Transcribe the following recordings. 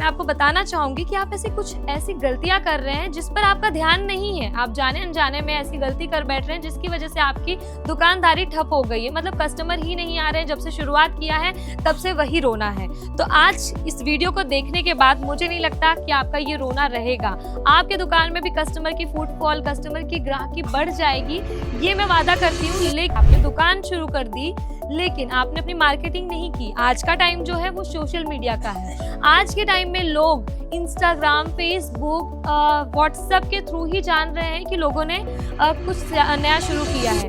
आपको बताना चाहूंगी कि आप ऐसी गलतियां कर रहे हैं जिस पर आपका ध्यान नहीं है। आप जाने अनजाने में ऐसी गलती कर बैठ रहे हैं जिसकी वजह से आपकी दुकानदारी ठप हो गई है। मतलब कस्टमर ही नहीं आ रहे हैं, जब से शुरुआत किया है तब से वही रोना है। तो आज इस वीडियो को देखने के बाद मुझे नहीं लगता कि आपका ये रोना रहेगा। आपके दुकान में भी कस्टमर की फुटफॉल, कस्टमर की ग्राहकी बढ़ जाएगी, ये मैं वादा करती हूँ। लेकिन आपने दुकान शुरू कर दी लेकिन आपने अपनी मार्केटिंग नहीं की। आज का टाइम जो है वो सोशल मीडिया का है। आज के टाइम में लोग इंस्टाग्राम, फेसबुक, व्हाट्सएप के थ्रू ही जान रहे हैं कि लोगों ने कुछ नया शुरू किया है।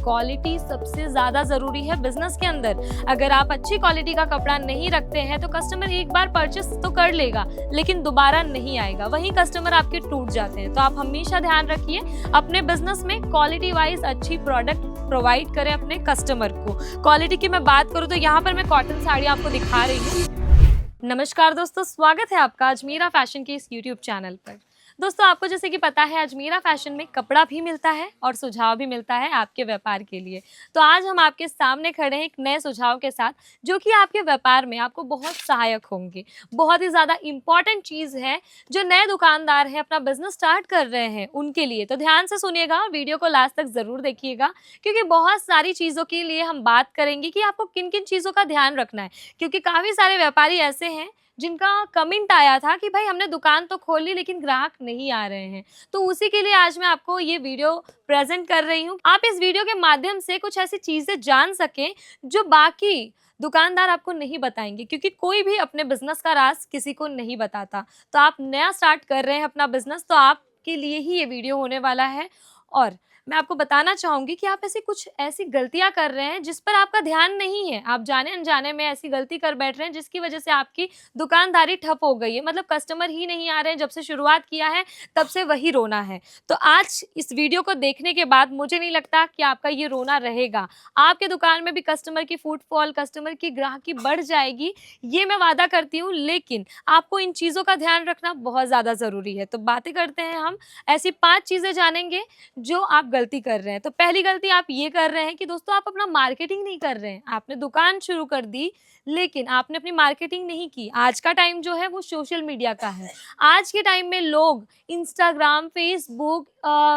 क्वालिटी सबसे ज्यादा जरूरी है बिजनेस के अंदर। अगर आप अच्छी क्वालिटी का कपड़ा नहीं रखते हैं तो कस्टमर एक बार परचेस तो कर लेगा लेकिन दोबारा नहीं आएगा, वहीं कस्टमर आपके टूट जाते हैं। तो आप हमेशा ध्यान रखिए अपने बिजनेस में क्वालिटी वाइज अच्छी प्रोडक्ट प्रोवाइड करें अपने कस्टमर को। क्वालिटी की मैं बात करूं तो यहाँ पर मैं कॉटन साड़ी आपको दिखा रही हूँ। नमस्कार दोस्तों, स्वागत है आपका अजमीरा फैशन के इस यूट्यूब चैनल पर। दोस्तों, आपको जैसे कि पता है अजमीरा फैशन में कपड़ा भी मिलता है और सुझाव भी मिलता है आपके व्यापार के लिए। तो आज हम आपके सामने खड़े हैं एक नए सुझाव के साथ जो कि आपके व्यापार में आपको बहुत सहायक होंगे। बहुत ही ज़्यादा इम्पॉर्टेंट चीज़ है जो नए दुकानदार हैं, अपना बिजनेस स्टार्ट कर रहे हैं, उनके लिए। तो ध्यान से सुनिएगा, वीडियो को लास्ट तक ज़रूर देखिएगा क्योंकि बहुत सारी चीज़ों के लिए हम बात करेंगे कि आपको किन किन चीज़ों का ध्यान रखना है। क्योंकि काफ़ी सारे व्यापारी ऐसे हैं जिनका कमेंट आया था कि भाई हमने दुकान तो खोल ली लेकिन ग्राहक नहीं आ रहे हैं। तो उसी के लिए आज मैं आपको ये वीडियो प्रेजेंट कर रही हूँ। आप इस वीडियो के माध्यम से कुछ ऐसी चीजें जान सकें जो बाकी दुकानदार आपको नहीं बताएंगे, क्योंकि कोई भी अपने बिजनेस का राज किसी को नहीं बताता। तो आप नया स्टार्ट कर रहे हैं अपना बिजनेस, तो आपके लिए ही ये वीडियो होने वाला है। और मैं आपको बताना चाहूंगी कि आप ऐसी गलतियां कर रहे हैं जिस पर आपका ध्यान नहीं है। आप जाने अनजाने में ऐसी गलती कर बैठ रहे हैं जिसकी वजह से आपकी दुकानदारी ठप हो गई है। मतलब कस्टमर ही नहीं आ रहे हैं, जब से शुरुआत किया है तब से वही रोना है। तो आज इस वीडियो को देखने के बाद मुझे नहीं लगता कि आपका ये रोना रहेगा। आपके दुकान में भी कस्टमर की फुटफॉल, कस्टमर की ग्राहकी बढ़ जाएगी, ये मैं वादा करती हूँ। लेकिन आपको इन चीज़ों का ध्यान रखना बहुत ज़्यादा ज़रूरी है। तो बातें करते हैं, हम ऐसी 5 चीज़ें जानेंगे जो आप गलती कर रहे हैं। तो पहली गलती आप ये कर रहे हैं कि दोस्तों आप अपना मार्केटिंग नहीं कर रहे हैं। आपने दुकान शुरू कर दी लेकिन आपने अपनी मार्केटिंग नहीं की। आज का टाइम जो है वो सोशल मीडिया का है। आज के टाइम में लोग इंस्टाग्राम, फेसबुक,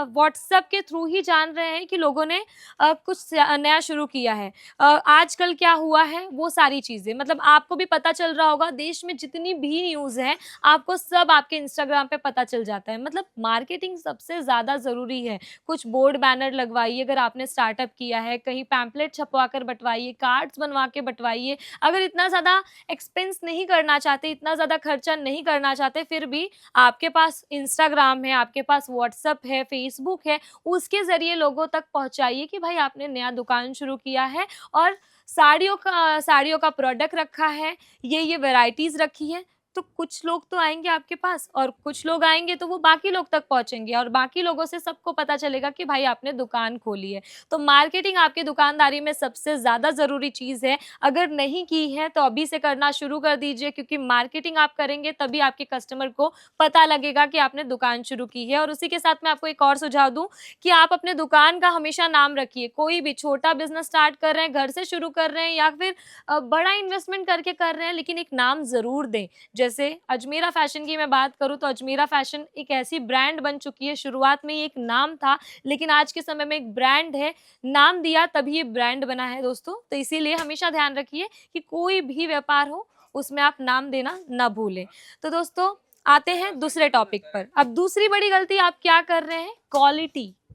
व्हाट्सएप के थ्रू ही जान रहे हैं कि लोगों ने कुछ नया शुरू किया है। आजकल क्या हुआ है वो सारी चीज़ें, मतलब आपको भी पता चल रहा होगा, देश में जितनी भी न्यूज़ है आपको सब आपके इंस्टाग्राम पे पता चल जाता है। मतलब मार्केटिंग सबसे ज़्यादा ज़रूरी है। कुछ बोर्ड बैनर लगवाइए अगर आपने स्टार्टअप किया है, कहीं पैम्पलेट छपवा कर बंटवाइए, कार्ड्स बनवा के बंटवाइए। अगर इतना ज़्यादा एक्सपेंस नहीं करना चाहते, इतना ज़्यादा खर्चा नहीं करना चाहते, फिर भी आपके पास इंस्टाग्राम है, आपके पास व्हाट्सएप है, फेसबुक है, उसके ज़रिए लोगों तक पहुँचाइए कि भाई आपने नया दुकान शुरू किया है और साड़ियों का प्रोडक्ट रखा है, ये वैराइटीज़ रखी है। तो कुछ लोग तो आएँगे आपके पास और कुछ लोग आएँगे तो वो बाकी लोग तक पहुँचेंगे और बाकी लोगों से सबको पता चलेगा कि भाई आपने दुकान खोली है। तो मार्केटिंग आपकी दुकानदारी में सबसे ज़्यादा ज़रूरी चीज़ है। अगर नहीं की है तो अभी से करना शुरू कर दीजिए, क्योंकि मार्केटिंग आप करेंगे तभी आपके कस्टमर को पता लगेगा कि आपने दुकान शुरू की है। और उसी के साथ मैं आपको एक और सुझाव दूँ कि आप अपने दुकान का हमेशा नाम रखिए। कोई भी छोटा बिज़नेस स्टार्ट कर रहे हैं, घर से शुरू कर रहे हैं या फिर बड़ा इन्वेस्टमेंट करके कर रहे हैं, लेकिन एक नाम ज़रूर दें। जैसे अजमीरा फैशन की मैं बात करूँ तो अजमीरा फैशन एक ऐसी ब्रांड बन चुकी है। शुरुआत में ये एक नाम था लेकिन आज के समय में एक ब्रांड है। नाम दिया तभी ये ब्रांड बना है दोस्तों। तो इसीलिए हमेशा ध्यान रखिए कि कोई भी व्यापार हो उसमें आप नाम देना ना भूलें। तो दोस्तों आते हैं दूसरे टॉपिक पर। अब दूसरी बड़ी गलती आप क्या कर रहे हैं?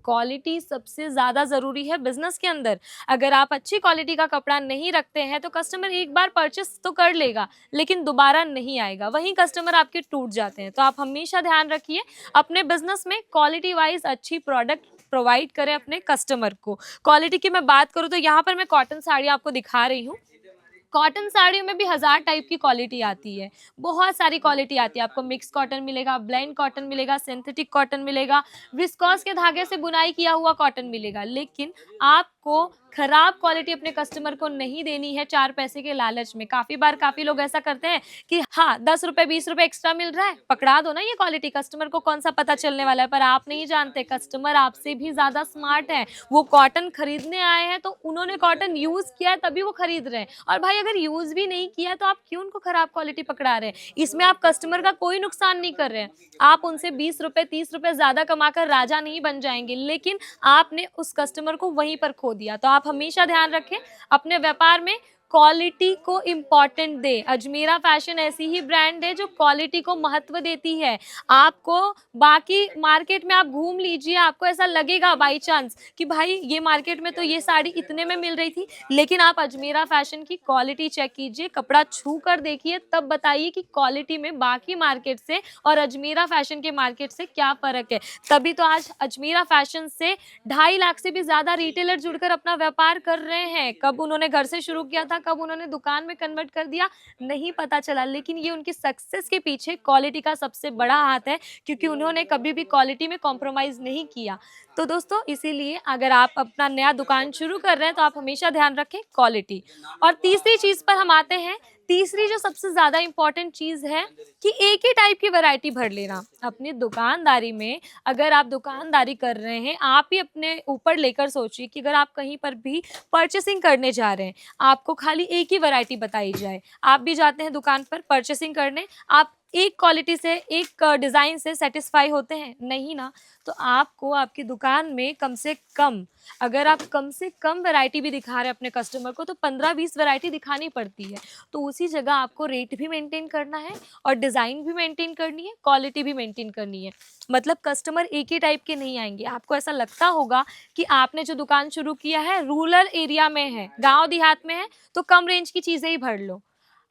क्वालिटी सबसे ज़्यादा ज़रूरी है बिजनेस के अंदर। अगर आप अच्छी क्वालिटी का कपड़ा नहीं रखते हैं तो कस्टमर एक बार परचेस तो कर लेगा लेकिन दोबारा नहीं आएगा, वहीं कस्टमर आपके टूट जाते हैं। तो आप हमेशा ध्यान रखिए अपने बिजनेस में क्वालिटी वाइज अच्छी प्रोडक्ट प्रोवाइड करें अपने कस्टमर को। क्वालिटी की मैं बात करूँ तो यहाँ पर मैं कॉटन साड़ी आपको दिखा रही हूँ। कॉटन साड़ियों में भी 1000 टाइप की क्वालिटी आती है, बहुत सारी क्वालिटी आती है। आपको मिक्स कॉटन मिलेगा, ब्लेंड कॉटन मिलेगा, सिंथेटिक कॉटन मिलेगा, विस्कॉस के धागे से बुनाई किया हुआ कॉटन मिलेगा। लेकिन आप आपको खराब क्वालिटी अपने कस्टमर को नहीं देनी है 4 पैसे के लालच में। काफ़ी बार काफ़ी लोग ऐसा करते हैं कि हाँ, 10 रुपए 20 रुपए एक्स्ट्रा मिल रहा है, पकड़ा दो ना ये क्वालिटी, कस्टमर को कौन-सा पता चलने वाला है। पर आप नहीं जानते, कस्टमर आपसे भी ज़्यादा स्मार्ट है। वो कॉटन खरीदने आए हैं तो उन्होंने कॉटन यूज़ किया है तभी वो खरीद रहे हैं। और भाई अगर यूज़ भी नहीं किया तो आप क्यों उनको खराब क्वालिटी पकड़ा रहे हैं? इसमें आप कस्टमर का कोई नुकसान नहीं कर रहे हैं। आप उनसे 20 रुपए 30 रुपए ज़्यादा कमाकर राजा नहीं बन जाएँगे, लेकिन आपने उस कस्टमर को वहीं पर खो दिया। तो आप हमेशा ध्यान रखें अपने व्यापार में क्वालिटी को इम्पोर्टेंट दे। अजमेरा फैशन ऐसी ही ब्रांड है जो क्वालिटी को महत्व देती है। आपको बाकी मार्केट में आप घूम लीजिए, आपको ऐसा लगेगा बाई चांस कि भाई ये मार्केट में तो ये साड़ी इतने में मिल रही थी, लेकिन आप अजमेरा फैशन की क्वालिटी चेक कीजिए, कपड़ा छू कर देखिए, तब बताइए कि क्वालिटी में बाकी मार्केट से और अजमेरा फैशन के मार्केट से क्या फ़र्क है। तभी तो आज अजमेरा फैशन से 2.5 लाख से भी ज़्यादा रिटेलर जुड़कर अपना व्यापार कर रहे हैं। कब उन्होंने घर से शुरू किया था, कब उन्होंने दुकान में कन्वर्ट कर दिया, नहीं पता चला, लेकिन ये उनकी सक्सेस के पीछे क्वालिटी का सबसे बड़ा हाथ है, क्योंकि उन्होंने कभी भी क्वालिटी में कॉम्प्रोमाइज़ नहीं किया। तो दोस्तों, इसीलिए अगर आप अपना नया दुकान शुरू कर रहे हैं तो आप हमेशा ध्यान रखें क्वालिटी। और तीसरी चीज़ पर हम आते हैं। तीसरी जो सबसे ज़्यादा इम्पोर्टेंट चीज़ है कि एक ही टाइप की वैरायटी भर लेना। अपनी दुकानदारी में अगर आप दुकानदारी कर रहे हैं, आप ही अपने ऊपर लेकर सोचिए कि अगर आप कहीं पर भी परचेसिंग करने जा रहे हैं, आपको खाली एक ही वैरायटी बताई जाए। आप भी जाते हैं दुकान पर परचेसिंग करने, आप एक क्वालिटी से, एक डिज़ाइन से सैटिस्फाई होते हैं? नहीं ना। तो आपको आपकी दुकान में कम से कम, अगर आप कम से कम वैरायटी भी दिखा रहे हैं अपने कस्टमर को, तो 15-20 वैरायटी दिखानी पड़ती है। तो उसी जगह आपको रेट भी मेंटेन करना है और डिज़ाइन भी मेंटेन करनी है, क्वालिटी भी मेंटेन करनी है। मतलब कस्टमर एक ही टाइप के नहीं आएँगे। आपको ऐसा लगता होगा कि आपने जो दुकान शुरू किया है रूरल एरिया में है, गाँव देहात में है, तो कम रेंज की चीज़ें ही भर लो।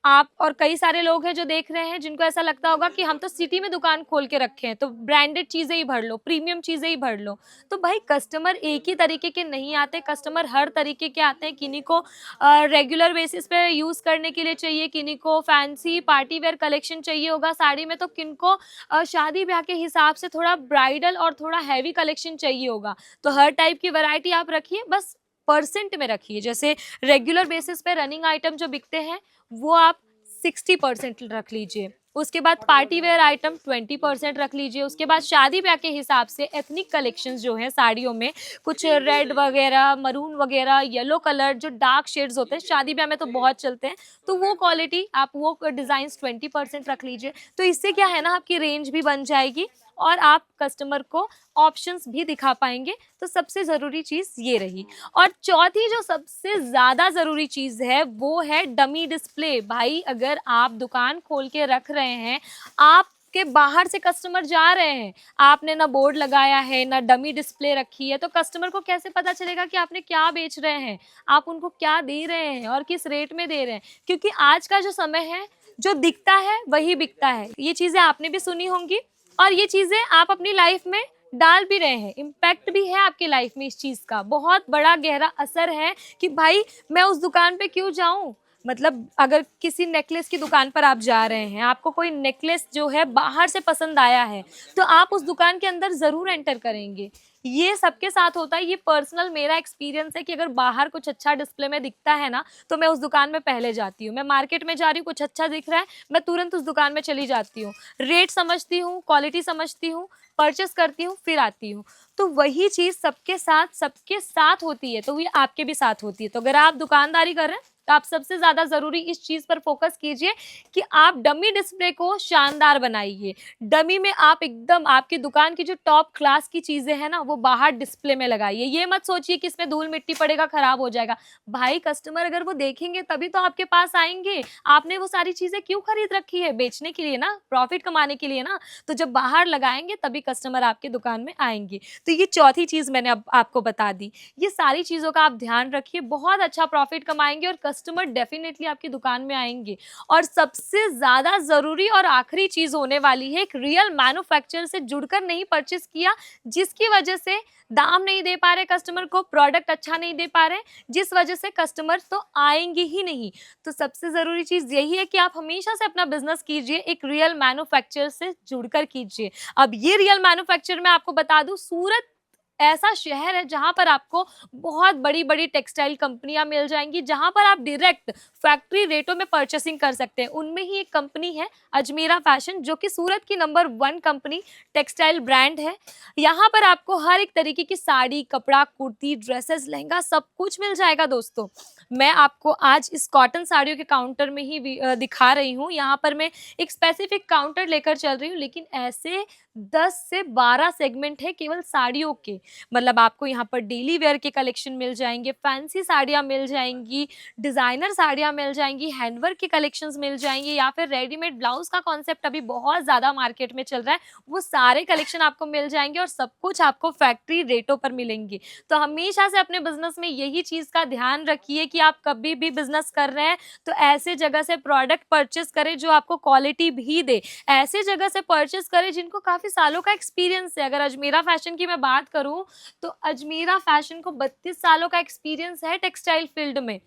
आप और कई सारे लोग हैं जो देख रहे हैं, जिनको ऐसा लगता होगा कि हम तो सिटी में दुकान खोल के रखे हैं, तो ब्रांडेड चीज़ें ही भर लो, प्रीमियम चीज़ें ही भर लो। तो भाई कस्टमर एक ही तरीके के नहीं आते, कस्टमर हर तरीके के आते हैं। किन्हीं को रेगुलर बेसिस पे यूज़ करने के लिए चाहिए, किन्हीं को फैंसी पार्टी वेयर कलेक्शन चाहिए होगा साड़ी में, तो किनको शादी-ब्याह के हिसाब से थोड़ा ब्राइडल और थोड़ा हैवी कलेक्शन चाहिए होगा। तो हर टाइप की वैरायटी आप रखिए, बस परसेंट में रखिए। जैसे रेगुलर बेसिस पे रनिंग आइटम जो बिकते हैं, वो आप 60% रख लीजिए। उसके बाद पार्टी वेयर आइटम 20% रख लीजिए। उसके बाद शादी ब्याह के हिसाब से एथनिक कलेक्शंस जो हैं साड़ियों में, कुछ रेड वगैरह, मरून वगैरह, येलो कलर जो डार्क शेड्स होते हैं, शादी ब्याह में तो बहुत चलते हैं, तो वो क्वालिटी आप, वो डिज़ाइंस 20% रख लीजिए। तो इससे क्या है ना, आपकी रेंज भी बन जाएगी और आप कस्टमर को ऑप्शंस भी दिखा पाएँगे। तो सबसे ज़रूरी चीज़ ये रही। और चौथी जो सबसे ज़्यादा ज़रूरी चीज़ है, वो है डमी डिस्प्ले। भाई अगर आप दुकान खोल के रख रहे हैं, आपके बाहर से कस्टमर जा रहे हैं, आपने ना बोर्ड लगाया है, ना डमी डिस्प्ले रखी है, तो कस्टमर को कैसे पता चलेगा कि आपने क्या बेच रहे हैं, आप उनको क्या दे रहे हैं और किस रेट में दे रहे हैं? क्योंकि आज का जो समय है, जो दिखता है वही बिकता है। ये चीज़ें आपने भी सुनी होंगी और ये चीज़ें आप अपनी लाइफ में डाल भी रहे हैं। इम्पैक्ट भी है आपकी लाइफ में इस चीज़ का, बहुत बड़ा गहरा असर है कि भाई मैं उस दुकान पे क्यों जाऊँ? मतलब अगर किसी नेकलेस की दुकान पर आप जा रहे हैं, आपको कोई नेकलेस जो है बाहर से पसंद आया है, तो आप उस दुकान के अंदर ज़रूर एंटर करेंगे। ये सबके साथ होता है, ये पर्सनल मेरा एक्सपीरियंस है कि अगर बाहर कुछ अच्छा डिस्प्ले में दिखता है ना, तो मैं उस दुकान में पहले जाती हूँ। मैं मार्केट में जा रही हूँ, कुछ अच्छा दिख रहा है, मैं तुरंत उस दुकान में चली जाती हूँ। रेट समझती हूँ, क्वालिटी समझती हूँ, परचेस करती हूँ, फिर आती हूँ। तो वही चीज़ सबके साथ होती है, तो ये आपके भी साथ होती है। तो अगर आप दुकानदारी कर रहे हैं, तो आप सबसे ज़्यादा ज़रूरी इस चीज़ पर फोकस कीजिए कि आप डमी डिस्प्ले को शानदार बनाइए। डमी में आप एकदम आपकी दुकान की जो टॉप क्लास की चीज़ें हैं ना, वो बाहर डिस्प्ले में लगाइए। ये मत सोचिए कि इसमें धूल मिट्टी पड़ेगा, खराब हो जाएगा। भाई कस्टमर अगर वो देखेंगे तभी तो आपके पास आएँगे। आपने वो सारी चीज़ें क्यों खरीद रखी है? बेचने के लिए ना, प्रॉफिट कमाने के लिए ना। तो जब बाहर लगाएँगे तभी कस्टमर आपकी दुकान में आएँगे। तो ये चौथी चीज़ मैंने अब आपको बता दी। ये सारी चीज़ों का आप ध्यान रखिए, बहुत अच्छा प्रॉफिट कमाएँगे और कस्टमर डेफिनेटली आपकी दुकान में आएँगे। और सबसे ज़्यादा ज़रूरी और आखिरी चीज़ होने वाली है, एक रियल मैन्युफैक्चरर से जुड़कर नहीं परचेज़ किया, जिसकी वजह से दाम नहीं दे पा रहे कस्टमर को, प्रोडक्ट अच्छा नहीं दे पा रहे, जिस वजह से कस्टमर तो आएँगे ही नहीं। तो सबसे ज़रूरी चीज़ यही है कि आप हमेशा से अपना बिज़नेस कीजिए, एक रियल मैन्युफैक्चरर से जुड़कर कीजिए। अब ये रियल मैन्युफैक्चरर मैं आपको बता दूँ, सूरत ऐसा शहर है जहां पर आपको बहुत बड़ी बड़ी टेक्सटाइल कंपनियां मिल जाएंगी, जहां पर आप डायरेक्ट फैक्ट्री रेटों में परचेसिंग कर सकते हैं। उनमें ही एक कंपनी है अजमेरा फैशन, जो कि सूरत की नंबर 1 कंपनी टेक्सटाइल ब्रांड है। यहाँ पर आपको हर एक तरीके की साड़ी, कपड़ा, कुर्ती, ड्रेसेस, लहंगा सब कुछ मिल जाएगा दोस्तों। मैं आपको आज इस कॉटन साड़ियों के काउंटर में ही दिखा रही हूँ। यहाँ पर मैं एक स्पेसिफिक काउंटर लेकर चल रही हूँ, लेकिन ऐसे 10 से 12 सेगमेंट है केवल साड़ियों के। मतलब आपको यहाँ पर डेली वेयर के कलेक्शन मिल जाएंगे, फैंसी साड़ियाँ मिल जाएंगी, डिजाइनर साड़ियाँ मिल जाएंगी, हैंडवर्क के कलेक्शंस मिल जाएंगे, या फिर रेडीमेड ब्लाउज का कॉन्सेप्ट अभी बहुत ज्यादा मार्केट में चल रहा है, वो सारे कलेक्शन आपको मिल जाएंगे और सब कुछ आपको फैक्ट्री रेटों पर मिलेंगे। तो हमेशा से अपने बिजनेस में यही चीज का ध्यान रखिए कि आप कभी भी बिजनेस कर रहे हैं तो ऐसे जगह से प्रोडक्ट परचेस करें जो आपको क्वालिटी भी दे, ऐसे जगह से परचेस करें जिनको काफी सालों का एक्सपीरियंस है। अगर अजमेरा फैशन की मैं बात करूं तो अजमेरा फैशन को 32 सालों का एक्सपीरियंस है टेक्सटाइल फील्ड में,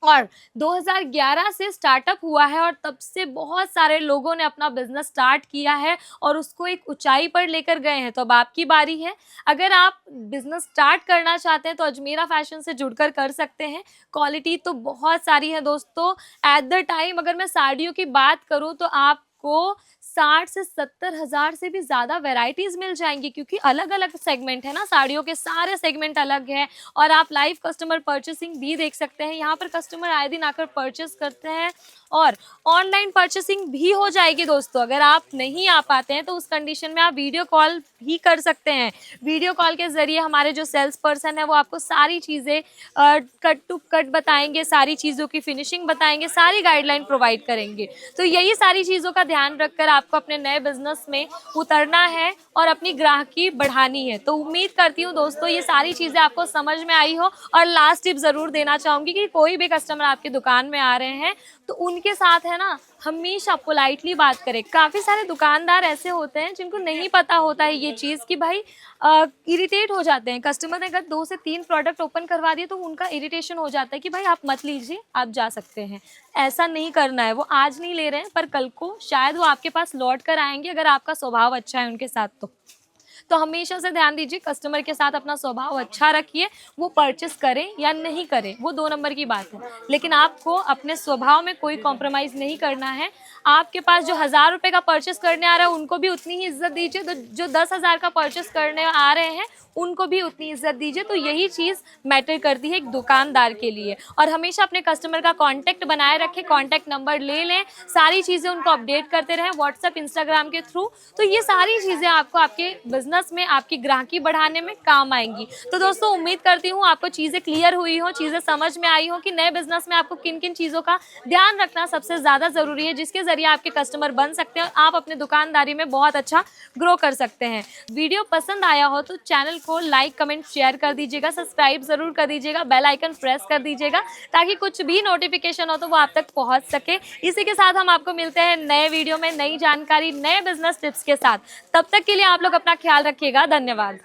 और 2011 से स्टार्टअप हुआ है, और तब से बहुत सारे लोगों ने अपना बिजनेस स्टार्ट किया है और उसको एक ऊंचाई पर लेकर गए हैं। तो अब आपकी बारी है। अगर आप बिजनेस स्टार्ट करना चाहते हैं तो अजमेरा फैशन से जुड़कर कर सकते हैं। क्वालिटी तो बहुत सारी है दोस्तों। एट द टाइम अगर मैं साड़ियों की बात करूं तो आपको 60 से 70 हजार से भी ज्यादा वेराइटीज मिल जाएंगी, क्योंकि अलग अलग सेगमेंट है ना, साड़ियों के सारे सेगमेंट अलग है। और आप लाइव कस्टमर परचेसिंग भी देख सकते हैं। यहाँ पर कस्टमर आए दिन आकर परचेस करते हैं, और ऑनलाइन परचेसिंग भी हो जाएगी दोस्तों। अगर आप नहीं आ पाते हैं तो उस कंडीशन में आप वीडियो कॉल भी कर सकते हैं। वीडियो कॉल के जरिए हमारे जो सेल्स पर्सन है वो आपको सारी चीज़ें कट टू कट बताएंगे, सारी चीज़ों की फिनिशिंग बताएंगे, सारी गाइडलाइन प्रोवाइड करेंगे। तो यही सारी चीज़ों का ध्यान रखकर आपको अपने नए बिजनेस में उतरना है और अपनी ग्राहकी बढ़ानी है। तो उम्मीद करती हूँ दोस्तों ये सारी चीज़ें आपको समझ में आई हो। और लास्ट टिप ज़रूर देना चाहूँगी कि कोई भी कस्टमर आपकी दुकान में आ रहे हैं तो उनके साथ है ना हमेशा पोलाइटली बात करें। काफ़ी सारे दुकानदार ऐसे होते हैं जिनको नहीं पता होता है ये चीज़ कि भाई इरिटेट हो जाते हैं। कस्टमर ने अगर 2 से 3 प्रोडक्ट ओपन करवा दिए तो उनका इरिटेशन हो जाता है कि भाई आप मत लीजिए, आप जा सकते हैं। ऐसा नहीं करना है। वो आज नहीं ले रहे हैं पर कल को शायद वो आपके पास लौट कर आएंगे अगर आपका स्वभाव अच्छा है उनके साथ। तो हमेशा से ध्यान दीजिए, कस्टमर के साथ अपना स्वभाव अच्छा रखिए। वो परचेस करें या नहीं करें वो 2 नंबर की बात है, लेकिन आपको अपने स्वभाव में कोई कॉम्प्रोमाइज़ नहीं करना है। आपके पास जो 1000 रुपये का परचेस करने आ रहा है उनको भी उतनी ही इज्जत दीजिए, तो जो 10,000 का परचेस करने आ रहे हैं उनको भी उतनी इज्जत दीजिए। तो यही चीज़ मैटर करती है एक दुकानदार के लिए। और हमेशा अपने कस्टमर का कांटेक्ट बनाए रखें, कांटेक्ट नंबर ले लें, सारी चीज़ें उनको अपडेट करते रहें व्हाट्सएप, इंस्टाग्राम के थ्रू। तो ये सारी चीज़ें आपको आपके बिजनेस में आपकी ग्राहकी बढ़ाने में काम आएंगी। तो दोस्तों उम्मीद करती हूँ आपको चीज़ें क्लियर हुई हो, चीज़ें समझ में आई हो कि नए बिजनेस में आपको किन किन चीज़ों का ध्यान रखना सबसे ज़्यादा ज़रूरी है, जिसके ज़रिए आपके कस्टमर बन सकते हैं और आप अपने दुकानदारी में बहुत अच्छा ग्रो कर सकते हैं। वीडियो पसंद आया हो तो चैनल को लाइक, कमेंट, शेयर कर दीजिएगा, सब्सक्राइब जरूर कर दीजिएगा, बेल आइकन प्रेस कर दीजिएगा ताकि कुछ भी नोटिफिकेशन हो तो वो आप तक पहुंच सके। इसी के साथ हम आपको मिलते हैं नए वीडियो में नई जानकारी, नए बिजनेस टिप्स के साथ। तब तक के लिए आप लोग अपना ख्याल रखिएगा। धन्यवाद।